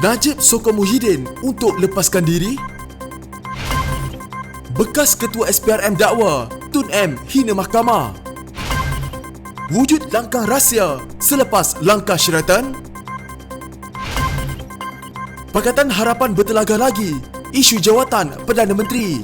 Najib sokong Muhyiddin untuk lepaskan diri. Bekas Ketua SPRM dakwa Tun M hina mahkamah. Wujud langkah rahsia selepas langkah Sheraton. Pakatan Harapan bertelagah lagi isu jawatan Perdana Menteri.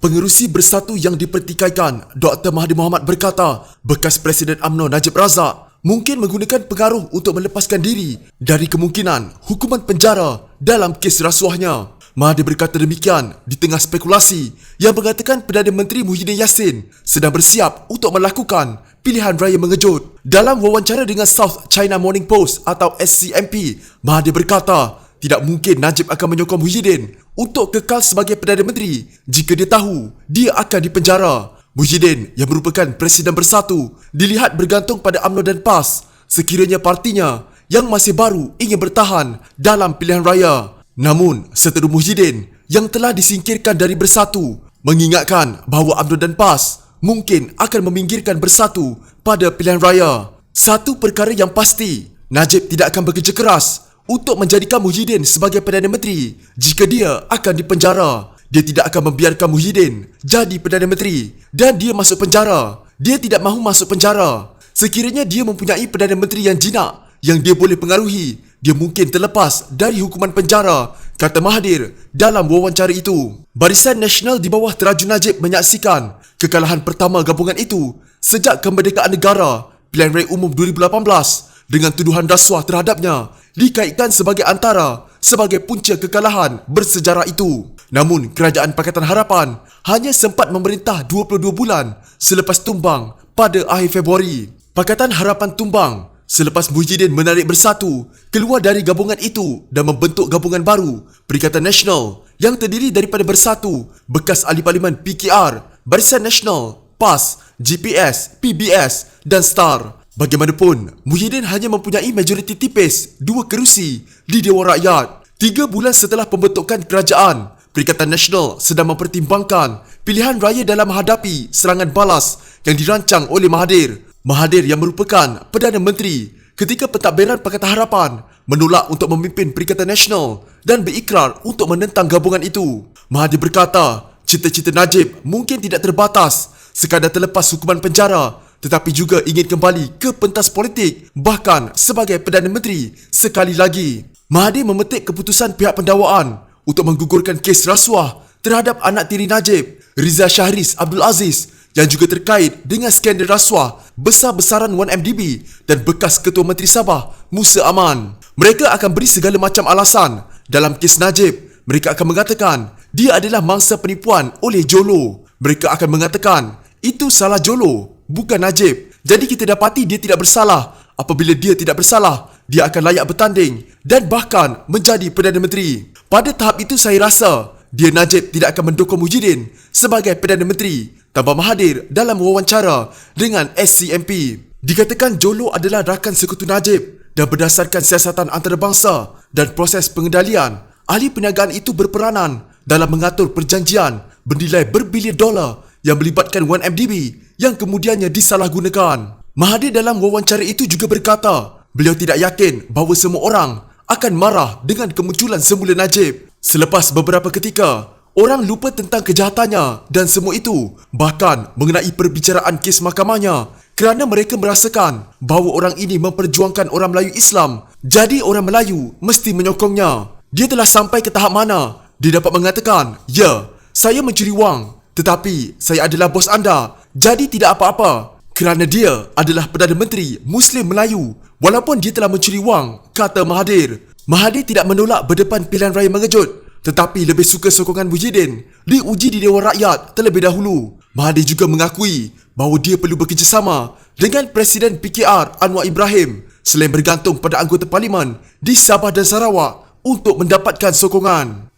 Pengerusi Bersatu yang dipertikaikan, Dr. Mahathir Mohamad berkata, bekas Presiden UMNO Najib Razak mungkin menggunakan pengaruh untuk melepaskan diri dari kemungkinan hukuman penjara dalam kes rasuahnya. Mahathir berkata demikian di tengah spekulasi yang mengatakan Perdana Menteri Muhyiddin Yassin sedang bersiap untuk melakukan pilihan raya mengejut. Dalam wawancara dengan South China Morning Post atau SCMP, Mahathir berkata, tidak mungkin Najib akan menyokong Muhyiddin untuk kekal sebagai Perdana Menteri jika dia tahu dia akan dipenjara. Muhyiddin yang merupakan Presiden Bersatu dilihat bergantung pada UMNO dan PAS sekiranya partinya yang masih baru ingin bertahan dalam pilihan raya. Namun, seteru Muhyiddin yang telah disingkirkan dari Bersatu mengingatkan bahawa UMNO dan PAS mungkin akan meminggirkan Bersatu pada pilihan raya. Satu perkara yang pasti, Najib tidak akan bekerja keras untuk menjadikan Muhyiddin sebagai Perdana Menteri jika dia akan dipenjara. Dia tidak akan membiarkan Muhyiddin jadi Perdana Menteri dan dia masuk penjara. Dia tidak mahu masuk penjara. Sekiranya dia mempunyai Perdana Menteri yang jinak yang dia boleh pengaruhi, dia mungkin terlepas dari hukuman penjara, kata Mahathir dalam wawancara itu. Barisan Nasional di bawah Terajun Najib menyaksikan kekalahan pertama gabungan itu sejak kemerdekaan negara Pilihan Raya Umum 2018 dengan tuduhan rasuah terhadapnya dikaitkan sebagai punca kekalahan bersejarah itu. Namun, Kerajaan Pakatan Harapan hanya sempat memerintah 22 bulan selepas tumbang pada akhir Februari. Pakatan Harapan tumbang selepas Muhyiddin menarik Bersatu keluar dari gabungan itu dan membentuk gabungan baru, Perikatan Nasional, yang terdiri daripada Bersatu, bekas ahli parlimen PKR, Barisan Nasional, PAS, GPS, PBS dan STAR. Bagaimanapun, Muhyiddin hanya mempunyai majoriti tipis 2 kerusi di Dewan Rakyat. 3 bulan setelah pembentukan kerajaan, Perikatan Nasional sedang mempertimbangkan pilihan raya dalam menghadapi serangan balas yang dirancang oleh Mahathir. Mahathir yang merupakan Perdana Menteri ketika pentadbiran Pakatan Harapan menolak untuk memimpin Perikatan Nasional dan berikrar untuk menentang gabungan itu. Mahathir berkata, cita-cita Najib mungkin tidak terbatas sekadar terlepas hukuman penjara, tetapi juga ingin kembali ke pentas politik, bahkan sebagai Perdana Menteri sekali lagi. Mahathir memetik keputusan pihak pendakwaan untuk menggugurkan kes rasuah terhadap anak tiri Najib, Riza Shahriz Abdul Aziz, yang juga terkait dengan skandal rasuah besar-besaran 1MDB dan bekas Ketua Menteri Sabah Musa Aman. Mereka akan beri segala macam alasan dalam kes Najib. Mereka akan mengatakan dia adalah mangsa penipuan oleh Jolo. Mereka akan mengatakan itu salah Jolo, bukan Najib. Jadi kita dapati dia tidak bersalah. Apabila dia tidak bersalah, dia akan layak bertanding dan bahkan menjadi Perdana Menteri. Pada tahap itu saya rasa dia Najib tidak akan mendukung Muhyiddin sebagai Perdana Menteri, tambah Mahathir dalam wawancara dengan SCMP. Dikatakan Jolo adalah rakan sekutu Najib dan berdasarkan siasatan antarabangsa dan proses pengendalian, ahli perniagaan itu berperanan dalam mengatur perjanjian bernilai berbilion dolar yang melibatkan 1MDB yang kemudiannya disalahgunakan. Mahathir dalam wawancara itu juga berkata, beliau tidak yakin bahawa semua orang akan marah dengan kemunculan semula Najib. Selepas beberapa ketika, orang lupa tentang kejahatannya dan semua itu, bahkan mengenai perbicaraan kes mahkamahnya, kerana mereka merasakan bahawa orang ini memperjuangkan orang Melayu Islam, jadi orang Melayu mesti menyokongnya. Dia telah sampai ke tahap mana dia dapat mengatakan, ya, saya mencuri wang, tetapi saya adalah bos anda, jadi tidak apa-apa kerana dia adalah Perdana Menteri Muslim Melayu walaupun dia telah mencuri wang, kata Mahathir. Mahathir tidak menolak berdepan pilihan raya mengejut, tetapi lebih suka sokongan Muhyiddin diuji di Dewan Rakyat terlebih dahulu. Mahathir juga mengakui bahawa dia perlu bekerjasama dengan Presiden PKR Anwar Ibrahim selain bergantung pada anggota parlimen di Sabah dan Sarawak untuk mendapatkan sokongan.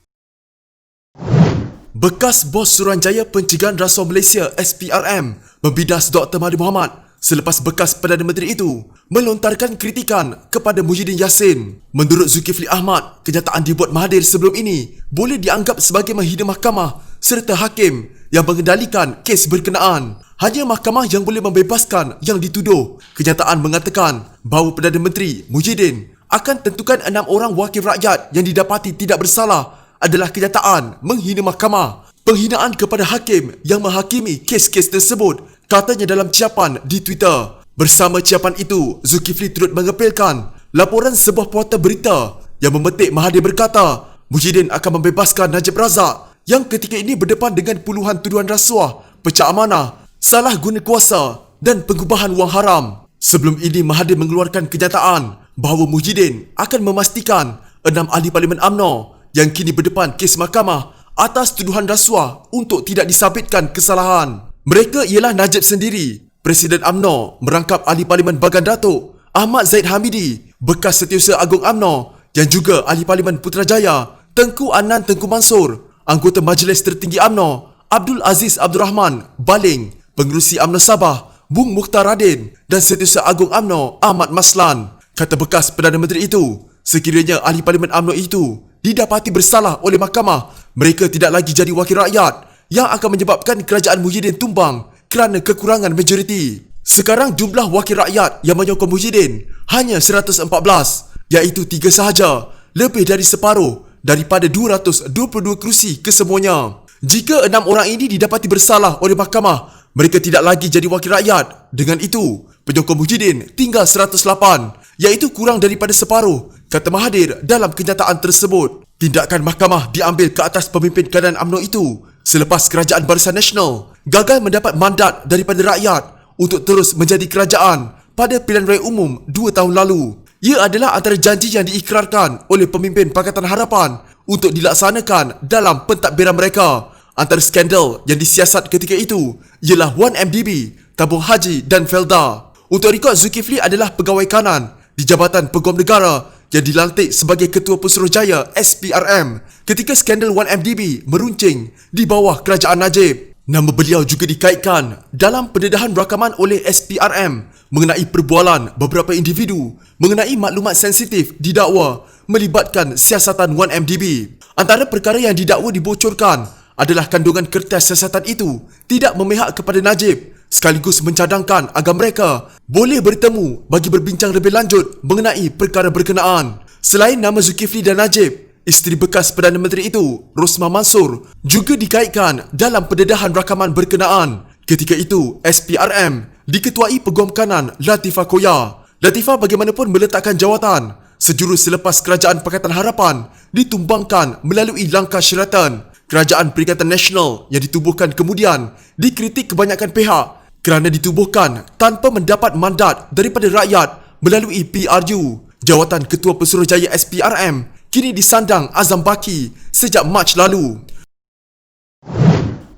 Bekas bos Suruhanjaya Pencegahan Rasuah Malaysia SPRM membidas Dr. Mahathir Mohamad selepas bekas Perdana Menteri itu melontarkan kritikan kepada Muhyiddin Yassin. Menurut Zulkifli Ahmad, kenyataan dibuat Mahathir sebelum ini boleh dianggap sebagai menghina mahkamah serta hakim yang mengendalikan kes berkenaan. Hanya mahkamah yang boleh membebaskan yang dituduh. Kenyataan mengatakan bahawa Perdana Menteri Muhyiddin akan tentukan 6 orang wakil rakyat yang didapati tidak bersalah adalah kenyataan menghina mahkamah. Penghinaan kepada hakim yang menghakimi kes-kes tersebut, katanya dalam ciapan di Twitter. Bersama ciapan itu, Zulkifli turut mengepilkan laporan sebuah portal berita yang memetik Mahathir berkata Muhyiddin akan membebaskan Najib Razak yang ketika ini berdepan dengan puluhan tuduhan rasuah, pecah amanah, salah guna kuasa dan pengubahan wang haram. Sebelum ini Mahathir mengeluarkan kenyataan bahawa Muhyiddin akan memastikan 6 ahli Parlimen UMNO yang kini berdepan kes mahkamah atas tuduhan rasuah untuk tidak disabitkan kesalahan. Mereka ialah Najib sendiri, Presiden UMNO merangkap ahli Parlimen Bagan Datuk Ahmad Zaid Hamidi, bekas Setiausaha Agung UMNO dan juga ahli Parlimen Putrajaya Tengku Anan Tengku Mansur, anggota Majlis Tertinggi UMNO Abdul Aziz Abdul Rahman Baling, Pengerusi UMNO Sabah Bung Mukhtar Radin dan Setiausaha Agung UMNO Ahmad Maslan. Kata bekas Perdana Menteri itu, sekiranya ahli Parlimen UMNO itu didapati bersalah oleh mahkamah, mereka tidak lagi jadi wakil rakyat yang akan menyebabkan kerajaan Muhyiddin tumbang kerana kekurangan majoriti. Sekarang jumlah wakil rakyat yang menyokong Muhyiddin hanya 114, iaitu 3 sahaja, lebih dari separuh daripada 222 kerusi kesemuanya. Jika 6 orang ini didapati bersalah oleh mahkamah, mereka tidak lagi jadi wakil rakyat. Dengan itu, penyokong Muhyiddin tinggal 108, iaitu kurang daripada separuh, kata Mahathir dalam kenyataan tersebut. Tindakan mahkamah diambil ke atas pemimpin keadaan UMNO itu selepas Kerajaan Barisan Nasional gagal mendapat mandat daripada rakyat untuk terus menjadi kerajaan pada pilihan raya umum 2 tahun lalu. Ia adalah antara janji yang diikrarkan oleh pemimpin Pakatan Harapan untuk dilaksanakan dalam pentadbiran mereka. Antara skandal yang disiasat ketika itu ialah 1MDB, tabung haji dan Felda. Untuk rekod, Zulkifli adalah pegawai kanan di Jabatan Peguam Negara yang dilantik sebagai Ketua Pesuruhjaya SPRM ketika skandal 1MDB meruncing di bawah kerajaan Najib. Nama beliau juga dikaitkan dalam pendedahan rakaman oleh SPRM mengenai perbualan beberapa individu mengenai maklumat sensitif didakwa melibatkan siasatan 1MDB. Antara perkara yang didakwa dibocorkan adalah kandungan kertas siasatan itu tidak memihak kepada Najib, sekaligus mencadangkan agar mereka boleh bertemu bagi berbincang lebih lanjut mengenai perkara berkenaan. Selain nama Zulkifli dan Najib, isteri bekas Perdana Menteri itu, Rosmah Mansur, juga dikaitkan dalam pendedahan rakaman berkenaan. Ketika itu, SPRM diketuai Peguam Kanan Latifah Koya. Latifah bagaimanapun meletakkan jawatan sejurus selepas Kerajaan Pakatan Harapan ditumbangkan melalui langkah Sheraton. Kerajaan Perikatan Nasional yang ditubuhkan kemudian dikritik kebanyakan pihak kerana ditubuhkan tanpa mendapat mandat daripada rakyat melalui PRU. Jawatan Ketua Pesuruhjaya SPRM kini disandang Azam Baki sejak Mac lalu.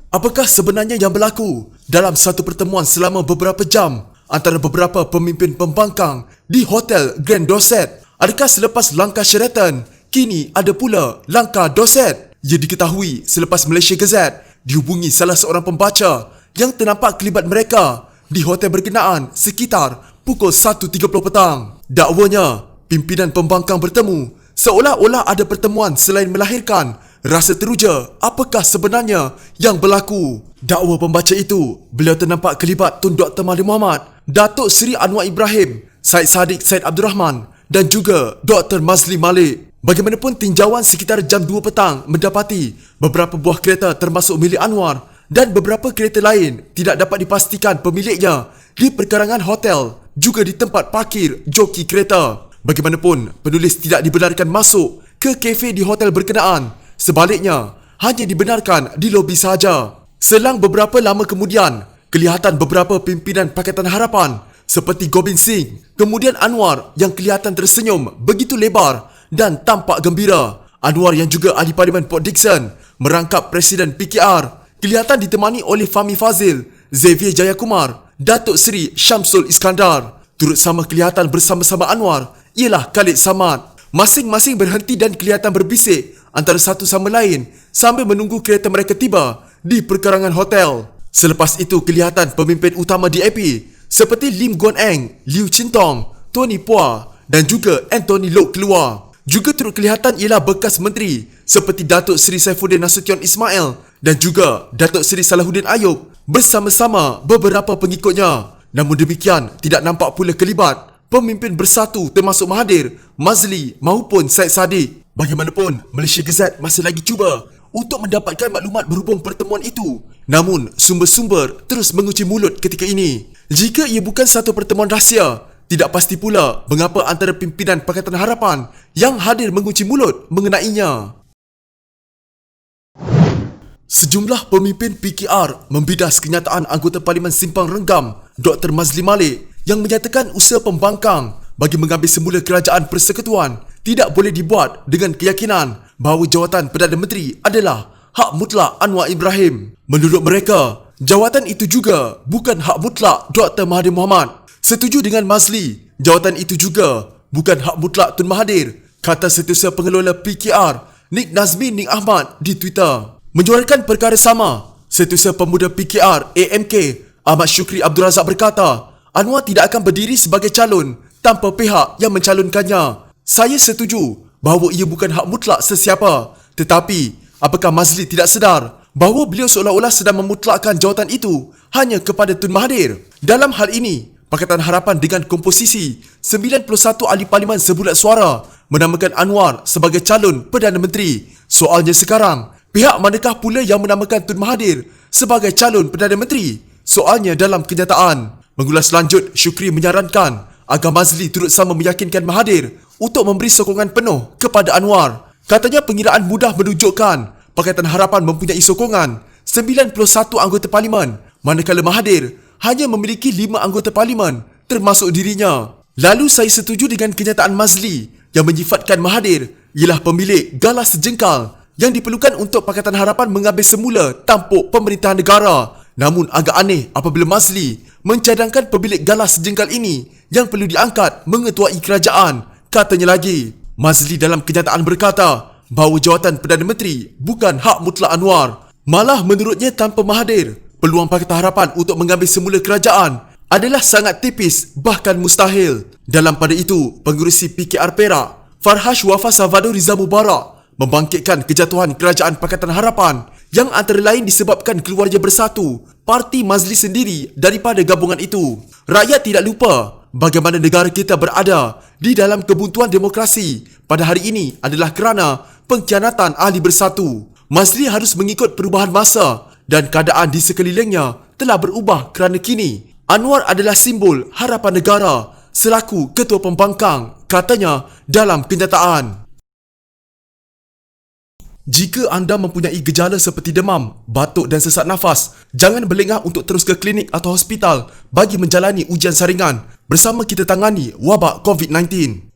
Apakah sebenarnya yang berlaku dalam satu pertemuan selama beberapa jam antara beberapa pemimpin pembangkang di Hotel Grand Dorset? Adakah selepas langkah Sheraton, kini ada pula langkah Dorset? Ia diketahui selepas Malaysia Gazette dihubungi salah seorang pembaca yang ternampak kelibat mereka di hotel berkenaan sekitar pukul 1.30 petang. Dakwanya, pimpinan pembangkang bertemu seolah-olah ada pertemuan selain melahirkan rasa teruja apakah sebenarnya yang berlaku. Dakwa pembaca itu, beliau ternampak kelibat Tun Dr. Mahathir Mohamad, Datuk Seri Anwar Ibrahim, Syed Saddiq Syed Abdul Rahman dan juga Dr. Mazli Malik. Bagaimanapun, tinjauan sekitar jam 2 petang mendapati beberapa buah kereta termasuk milik Anwar dan beberapa kereta lain tidak dapat dipastikan pemiliknya di perkarangan hotel, juga di tempat parkir joki kereta. Bagaimanapun, penulis tidak dibenarkan masuk ke kafe di hotel berkenaan. Sebaliknya, hanya dibenarkan di lobi sahaja. Selang beberapa lama kemudian, kelihatan beberapa pimpinan Pakatan Harapan seperti Gobind Singh, kemudian Anwar yang kelihatan tersenyum begitu lebar dan tampak gembira. Anwar yang juga ahli Parlimen Port Dickson merangkap Presiden PKR kelihatan ditemani oleh Fahmi Fazil, Xavier Jayakumar, Datuk Seri Syamsul Iskandar. Turut sama kelihatan bersama-sama Anwar ialah Khalid Samad. Masing-masing berhenti dan kelihatan berbisik antara satu sama lain sambil menunggu kereta mereka tiba di perkarangan hotel. Selepas itu kelihatan pemimpin utama DAP seperti Lim Guan Eng, Liu Chintong, Tony Pua dan juga Anthony Loke keluar. Juga turut kelihatan ialah bekas menteri seperti Datuk Seri Saifuddin Nasution Ismail dan juga Datuk Seri Salahuddin Ayub bersama-sama beberapa pengikutnya. Namun demikian, tidak nampak pula kelibat pemimpin bersatu termasuk Mahathir, Mazli maupun Syed Saddiq. Bagaimanapun, Malaysia Gazette masih lagi cuba untuk mendapatkan maklumat berhubung pertemuan itu. Namun, sumber-sumber terus mengunci mulut ketika ini. Jika ia bukan satu pertemuan rahsia, tidak pasti pula mengapa antara pimpinan Pakatan Harapan yang hadir mengunci mulut mengenainya. Sejumlah pemimpin PKR membidas kenyataan anggota Parlimen Simpang Renggam, Dr. Mazli Malik, yang menyatakan usaha pembangkang bagi mengambil semula kerajaan persekutuan tidak boleh dibuat dengan keyakinan bahawa jawatan Perdana Menteri adalah hak mutlak Anwar Ibrahim. Menurut mereka, jawatan itu juga bukan hak mutlak Dr. Mahathir Mohamad. Setuju dengan Mazli, jawatan itu juga bukan hak mutlak Tun Mahathir, kata Setiausaha Pengelola PKR Nik Nazmi Nik Ahmad di Twitter. Menyuarakan perkara sama, Setiausaha Pemuda PKR AMK Ahmad Syukri Abdul Razak berkata, Anwar tidak akan berdiri sebagai calon tanpa pihak yang mencalonkannya. Saya setuju bahawa ia bukan hak mutlak sesiapa, tetapi apakah Mazli tidak sedar bahawa beliau seolah-olah sedang memutlakkan jawatan itu hanya kepada Tun Mahathir? Dalam hal ini, Pakatan Harapan dengan komposisi 91 ahli parlimen sebulat suara menamakan Anwar sebagai calon Perdana Menteri. Soalnya sekarang, pihak manakah pula yang menamakan Tun Mahathir sebagai calon Perdana Menteri? Soalnya dalam kenyataan. Mengulas lanjut, Syukri menyarankan agar Mazli turut sama meyakinkan Mahathir untuk memberi sokongan penuh kepada Anwar. Katanya pengiraan mudah menunjukkan Pakatan Harapan mempunyai sokongan 91 anggota parlimen, manakala Mahathir hanya memiliki 5 anggota parlimen termasuk dirinya. Lalu saya setuju dengan kenyataan Mazli yang menyifatkan Mahathir ialah pemilik galas sejengkal yang diperlukan untuk Pakatan Harapan mengambil semula tampuk pemerintahan negara. Namun agak aneh apabila Mazli mencadangkan pemilik galas sejengkal ini yang perlu diangkat mengetuai kerajaan. Katanya lagi, Mazli dalam kenyataan berkata bahawa jawatan Perdana Menteri bukan hak mutlak Anwar. Malah menurutnya tanpa Mahathir, peluang Pakatan Harapan untuk mengambil semula kerajaan adalah sangat tipis bahkan mustahil. Dalam pada itu, pengurusi PKR Perak, Farhash Wafa Salvador Riza Mubarak membangkitkan kejatuhan kerajaan Pakatan Harapan yang antara lain disebabkan keluarnya bersatu parti Mazli sendiri daripada gabungan itu. Rakyat tidak lupa bagaimana negara kita berada di dalam kebuntuan demokrasi pada hari ini adalah kerana pengkhianatan ahli bersatu. Mazli harus mengikut perubahan masa dan keadaan di sekelilingnya telah berubah kerana kini Anwar adalah simbol harapan negara selaku ketua pembangkang, katanya dalam kenyataan. Jika anda mempunyai gejala seperti demam, batuk dan sesak nafas, jangan berlengah untuk terus ke klinik atau hospital bagi menjalani ujian saringan. Bersama kita tangani wabak COVID-19.